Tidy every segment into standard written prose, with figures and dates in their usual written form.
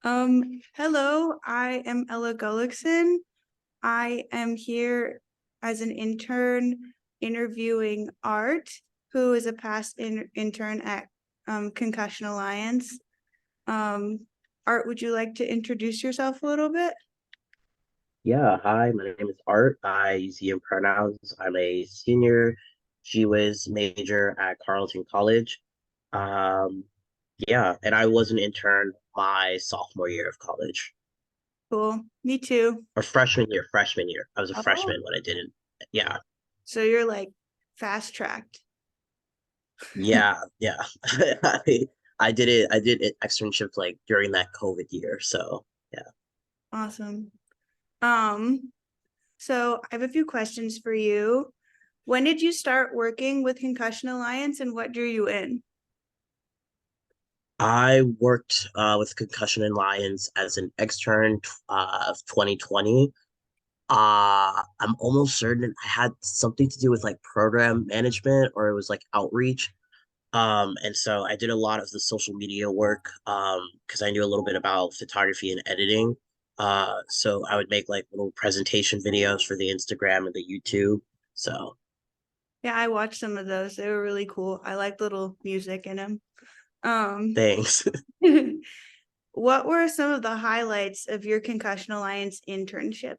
Hello, I am Ella Gullickson. I am here as an intern interviewing Art, who is a past intern at Concussion Alliance. Art, would you like to introduce yourself a little bit? Yeah, hi, my name is Art. I use he, him pronouns. I'm a senior GWiz major at Carleton College. Um, yeah, and I was an intern my sophomore year of college, Cool. Me too. or freshman year. I was a Oh, freshman when I didn't. Yeah, so you're like fast tracked. yeah. I did it. I did it externship like during that COVID year. So yeah. Awesome. Um, so I have a few questions for you. When did you start working with Concussion Alliance and what drew you in? I worked with Concussion Alliance as an extern of 2020. I'm almost certain I had something to do with like program management or it was like outreach. And so I did a lot of the social media work because I knew a little bit about photography and editing. So I would make like little presentation videos for the Instagram and the YouTube. So Yeah, I watched some of those. They were really cool. I like little music in them. Um, thanks. what were some of the highlights of your Concussion Alliance internship?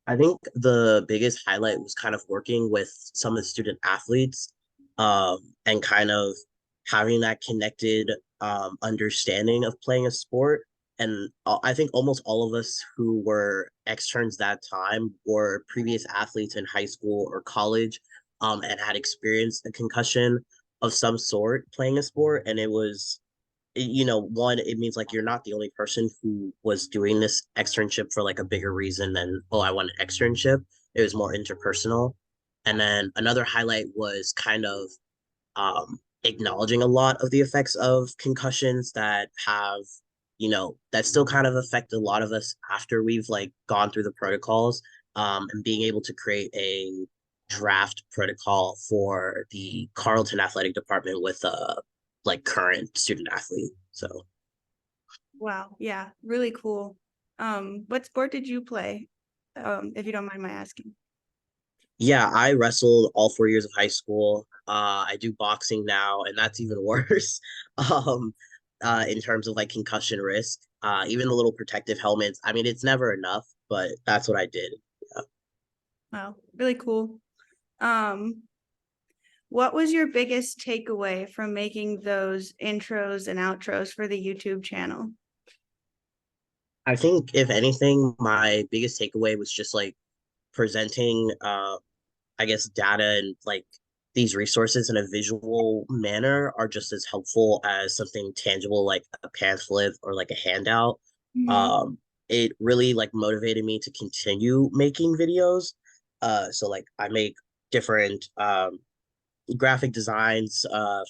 I think the biggest highlight was kind of working with some of the student athletes and kind of having that connected understanding of playing a sport. And I think almost all of us who were externs that time were previous athletes in high school or college and had experienced a concussion of some sort playing a sport. And it was one, it means like you're not the only person who was doing this externship for like a bigger reason than, oh, I want an externship. It was more interpersonal. And then another highlight was kind of acknowledging a lot of the effects of concussions that that still kind of affect a lot of us after we've like gone through the protocols and being able to create a draft protocol for the Carleton athletic department with like current student athlete. So Wow, yeah, really cool. What sport did you play? If you don't mind my asking. yeah, I wrestled all 4 years of high school. I do boxing now, and that's even worse. Um, in terms of like concussion risk, even the little protective helmets. I mean, it's never enough, but that's what I did. Wow, really cool. Um, what was your biggest takeaway from making those intros and outros for the YouTube channel? I think if anything, my biggest takeaway was just like presenting I guess data and like these resources in a visual manner are just as helpful as something tangible like a pamphlet or like a handout. Mhm. Um, it really like motivated me to continue making videos. So like I make different graphic designs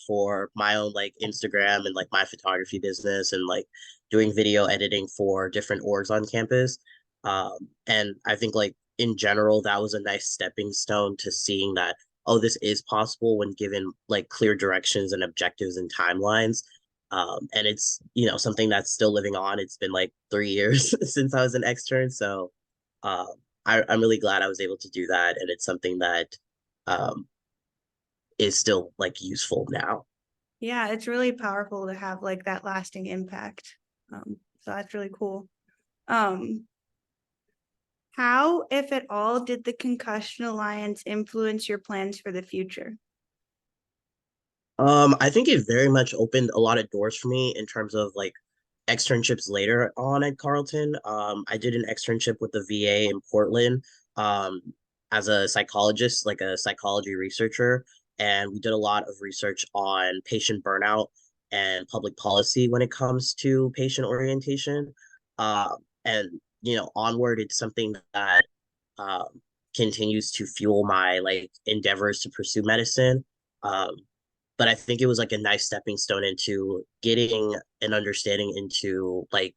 for my own like Instagram and like my photography business and like doing video editing for different orgs on campus. And I think like in general that was a nice stepping stone to seeing that oh this is possible when given like clear directions and objectives and timelines. And it's something that's still living on. It's been like 3 years since I was an extern, so um, I'm really glad I was able to do that, and it's something that um, is still like useful now. Yeah, it's really powerful to have like that lasting impact. So that's really cool. Um, how, if at all, did the Concussion Alliance influence your plans for the future? I think it very much opened a lot of doors for me in terms of like externships later on at Carleton. I did an externship with the VA in Portland um, as a psychologist, like a psychology researcher, and we did a lot of research on patient burnout and public policy when it comes to patient orientation. And onward, it's something that um, continues to fuel my like endeavors to pursue medicine. Um, but I think it was like a nice stepping stone into getting an understanding into like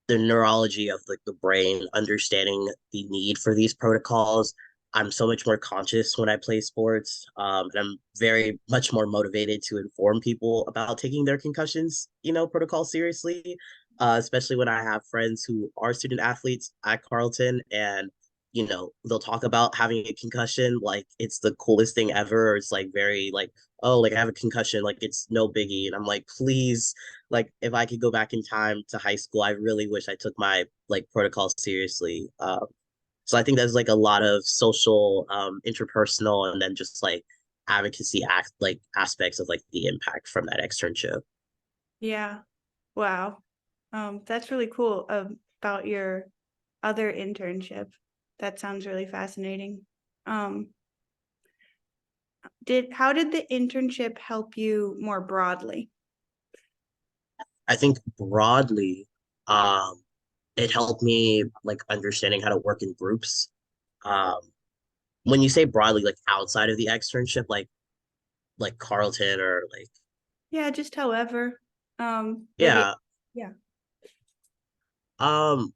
the neurology of like the brain, understanding the need for these protocols. I'm so much more conscious when I play sports. And I'm very much more motivated to inform people about taking their concussions, protocol seriously. Especially when I have friends who are student athletes at Carleton, and they'll talk about having a concussion like it's the coolest thing ever. Or it's like very like, oh, like I have a concussion, like it's no biggie. And I'm like, please, like if I could go back in time to high school, I really wish I took my like protocol seriously. So I think there's like a lot of social, interpersonal, and then just like advocacy aspects of like the impact from that externship. Yeah. Wow. That's really cool about your other internship. That sounds really fascinating. Um, how did the internship help you more broadly? I think broadly, um, it helped me like understanding how to work in groups. Um, when you say broadly, like outside of the externship, like Carleton or like Yeah, just however. But yeah, yeah. um,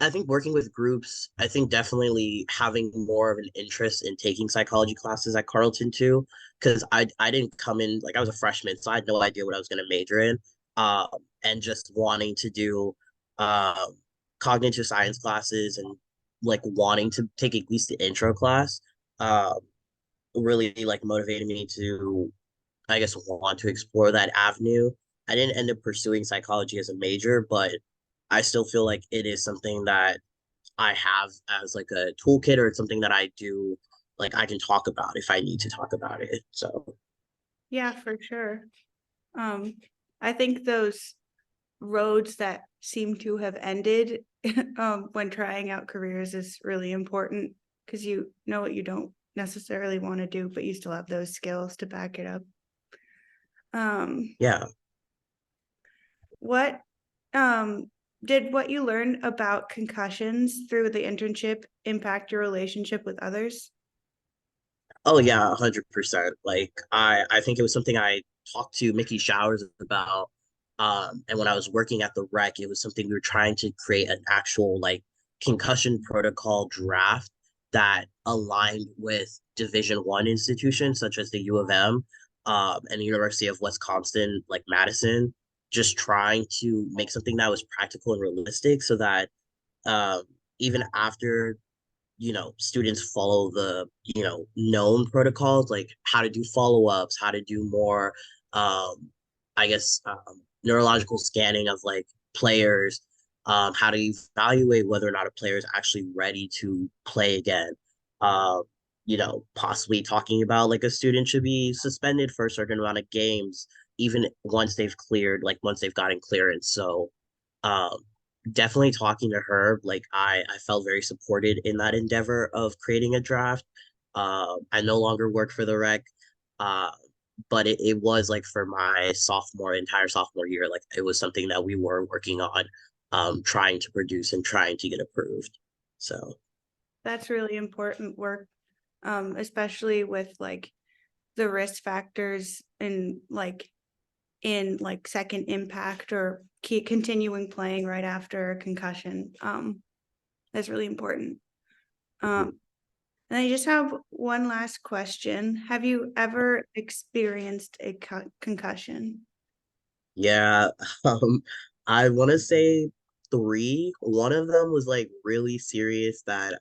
I think working with groups, I think definitely having more of an interest in taking psychology classes at Carleton too, because I didn't come in like I was a freshman, so I had no idea what I was going to major in, um, and just wanting to do um, cognitive science classes and like wanting to take at least the intro class, um, really like motivated me to I guess want to explore that avenue. I didn't end up pursuing psychology as a major, but I still feel like it is something that I have as like a toolkit, or it's something that I do like I can talk about if I need to talk about it. So Yeah, for sure. Um, I think those roads that seem to have ended when trying out careers is really important because you know what you don't necessarily want to do, but you still have those skills to back it up. Um, yeah. what did what you learned about concussions through the internship impact your relationship with others? Oh yeah, 100%. Like I think it was something I talked to Mickey Showers about. And when I was working at the rec, it was something we were trying to create an actual like concussion protocol draft that aligned with Division 1 institutions such as the U of M, and the University of Wisconsin, like Madison, just trying to make something that was practical and realistic so that um, even after students follow the known protocols, like how to do follow-ups, how to do more um I guess neurological scanning of like players, how to evaluate whether or not a player is actually ready to play again, um possibly talking about like a student should be suspended for a certain amount of games even once they've gotten clearance. So um definitely talking to her, like I felt very supported in that endeavor of creating a draft. I no longer work for the rec, uh, but it was like for my entire sophomore year, like it was something that we were working on, trying to produce and trying to get approved. So That's really important work, especially with like the risk factors in like second impact or continuing playing right after a concussion. That's really important. mhm. And I just have one last question. Have you ever experienced a concussion? Yeah, um, I want to say three. One of them was like really serious that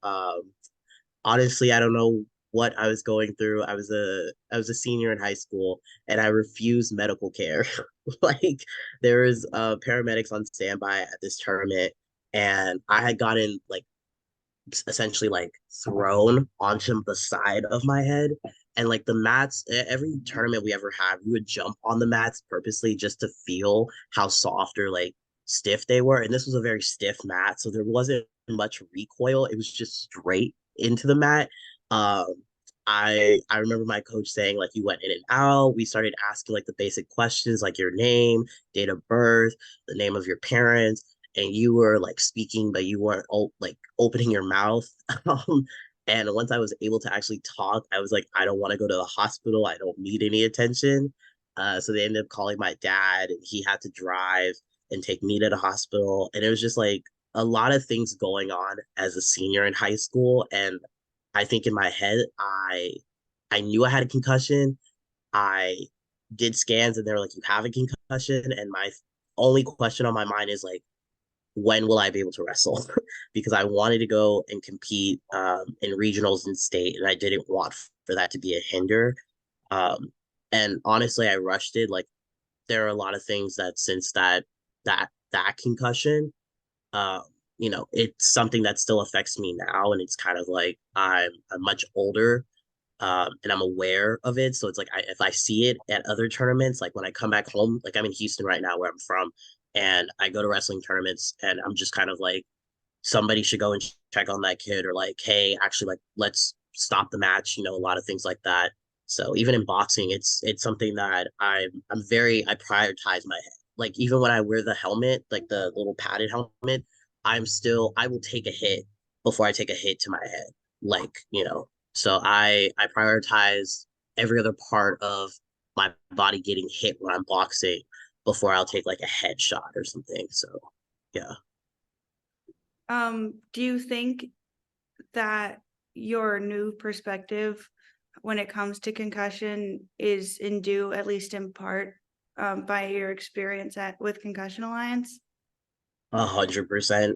honestly, I don't know what I was going through. I was a senior in high school and I refused medical care. Like there was paramedics on standby at this tournament, and I had gotten like essentially like thrown onto the side of my head. And like the mats, every tournament we ever had, we would jump on the mats purposely just to feel how soft or like stiff they were. And this was a very stiff mat, so there wasn't much recoil. It was just straight into the mat. Um, I remember my coach saying like you went in and out. We started asking like the basic questions like your name, date of birth, the name of your parents, and you were like speaking, but you weren't like opening your mouth. Um, and once I was able to actually talk, I was like, I don't want to go to the hospital. I don't need any attention. So they ended up calling my dad, and he had to drive and take me to the hospital. And it was just like a lot of things going on as a senior in high school. And I think in my head, I knew I had a concussion. I did scans and they were like, you have a concussion. And my only question on my mind is like, when will I be able to wrestle? Because I wanted to go and compete in regionals and state, and I didn't want for that to be a hinder. Um, and honestly, I rushed it. Like there are a lot of things that since that concussion, um, it's something that still affects me now, and it's kind of like I'm much older, and I'm aware of it. So it's like if I see it at other tournaments, like when I come back home, like I'm in Houston right now, where I'm from, and I go to wrestling tournaments, and I'm just kind of like somebody should go and check on that kid, or like, hey, actually, like let's stop the match. A lot of things like that. So even in boxing, it's something that I prioritize my head. Like even when I wear the helmet, like the little padded helmet, I will take a hit before I take a hit to my head. Like, so I prioritize every other part of my body getting hit when I'm boxing before I'll take like a headshot or something. So yeah. Do you think that your new perspective when it comes to concussion is in due, at least in part, by your experience with Concussion Alliance? 100%.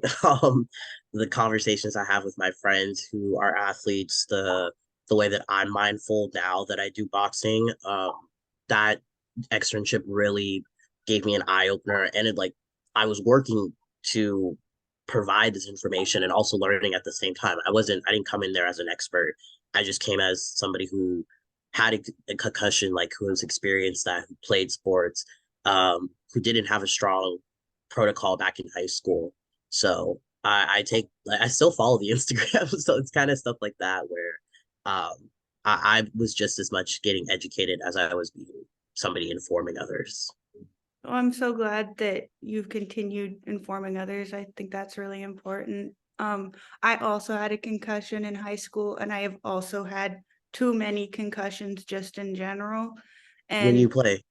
The conversations I have with my friends who are athletes, the way that I'm mindful now that I do boxing, that externship really gave me an eye opener, and it like I was working to provide this information and also learning at the same time. I didn't come in there as an expert. I just came as somebody who had a concussion, like who has experienced that, who played sports, who didn't have a strong protocol back in high school. So I still follow the Instagram, so it's kind of stuff like that where I was just as much getting educated as I was being somebody informing others. Well, I'm so glad that you've continued informing others. I think that's really important. I also had a concussion in high school, and I have also had too many concussions just in general. When And you play,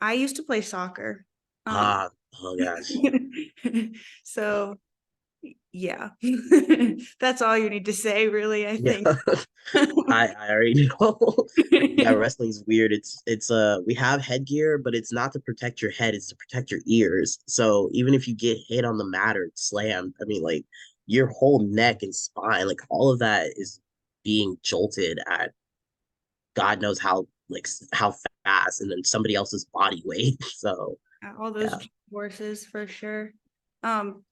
I used to play soccer. Um, ah, oh gosh, so yeah, that's all you need to say, really, I yeah, think. I already know. Yeah, wrestling's weird. It's we have headgear, but it's not to protect your head, it's to protect your ears. So even if you get hit on the mat or slammed, I mean like your whole neck and spine, like all of that is being jolted at God knows how fast, and then somebody else's body weight. So All those yeah. forces for sure. Um,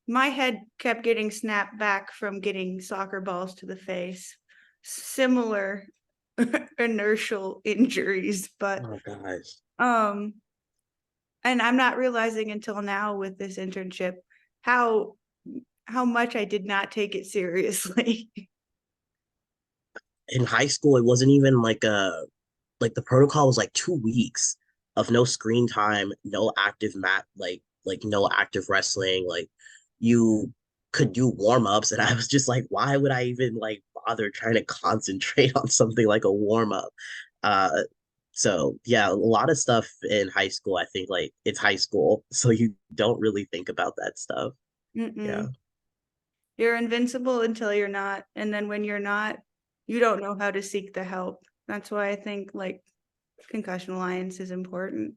my head kept getting snapped back from getting soccer balls to the face. Similar inertial injuries, but Oh gosh. um, and I'm not realizing until now with this internship how how much I did not take it seriously. In high school, it wasn't even like the protocol was like 2 weeks of no screen time, no active mat, like no active wrestling. Like you could do warm-ups, and I was just like, why would I even like bother trying to concentrate on something like a warm-up? Uh so yeah, a lot of stuff in high school, I think like it's high school, so you don't really think about that stuff. Yeah. Mm-mm. You're invincible until you're not, and then when you're not, you don't know how to seek the help. That's why I think like Concussion Alliance is important.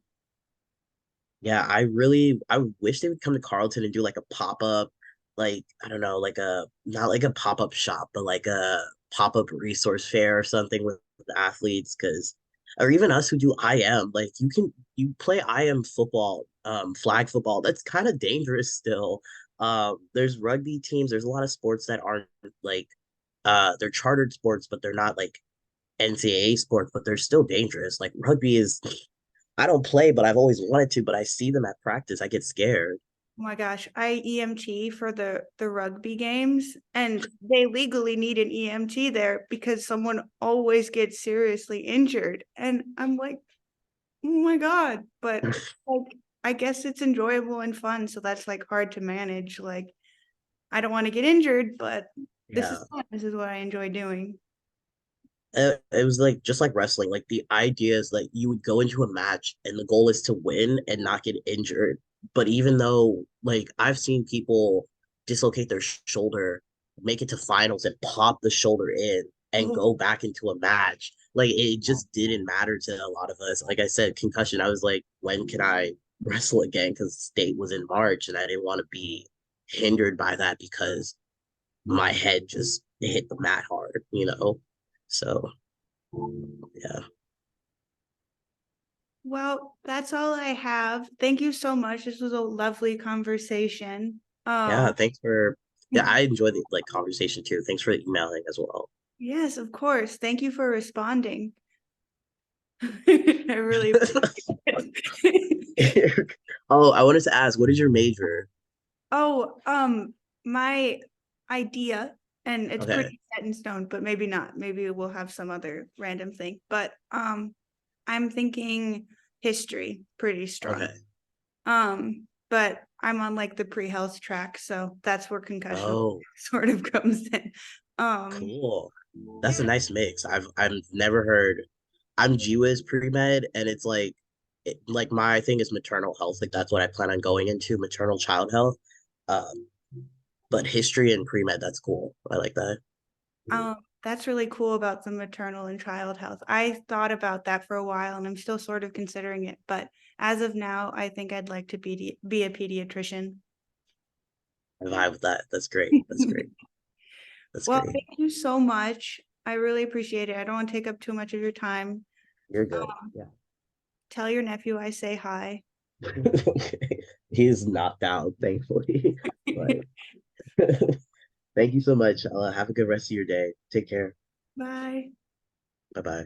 Yeah, I wish they would come to Carlton and do like a pop-up, like I don't know, like a not like a pop-up shop, but like a pop-up resource fair or something with the athletes, because or even us who do IM, like you play IM football, flag football, that's kind of dangerous still. There's rugby teams, there's a lot of sports that aren't like they're chartered sports, but they're not like NCAA sports, but they're still dangerous. Like rugby is I don't play, but I've always wanted to, but I see them at practice. I get scared. Oh my gosh, I EMT for the rugby games, and they legally need an EMT there because someone always gets seriously injured. And I'm like, oh my God. But like I guess it's enjoyable and fun, so that's like hard to manage. Like I don't want to get injured, but this is Yeah. fun. This is what I enjoy doing. It was like just like wrestling. Like the idea is like you would go into a match and the goal is to win and not get injured. But even though like I've seen people dislocate their shoulder make it to finals and pop the shoulder in and Oh, go back into a match. Like it just didn't matter to a lot of us. Like I said, concussion, I was like, when can I wrestle again? Because state was in March and I didn't want to be hindered by that because my head just hit the mat hard, you know? So yeah. well, that's all I have. Thank you so much. This was a lovely conversation. Yeah. Thanks for yeah, I enjoyed the like conversation too. Thanks for emailing as well. Yes, of course. Thank you for responding. I really appreciate it. Oh, I wanted to ask, what is your major? Oh, my idea, and it's Okay. pretty set in stone, but maybe not. Maybe we'll have some other random thing. But I'm thinking history pretty strong. Okay. But I'm on like the pre-health track, so that's where concussion Oh, sort of comes in. Um, cool. That's a yeah. nice mix. I've never heard. I'm GWIS pre-med, and it's like like my thing is maternal health. Like that's what I plan on going into, maternal child health. Um, but history and pre-med, that's cool. I like that. That's really cool about the maternal and child health. I thought about that for a while and I'm still sort of considering it, but as of now, I think I'd like to be a pediatrician. I vibe with that. That's great. That's great. That's Well, great. thank you so much. I really appreciate it. I don't want to take up too much of your time. You're good. Yeah. Tell your nephew I say hi. Okay. He's knocked out, thankfully. But thank you so much. Have a good rest of your day. Take care. Bye. Bye bye.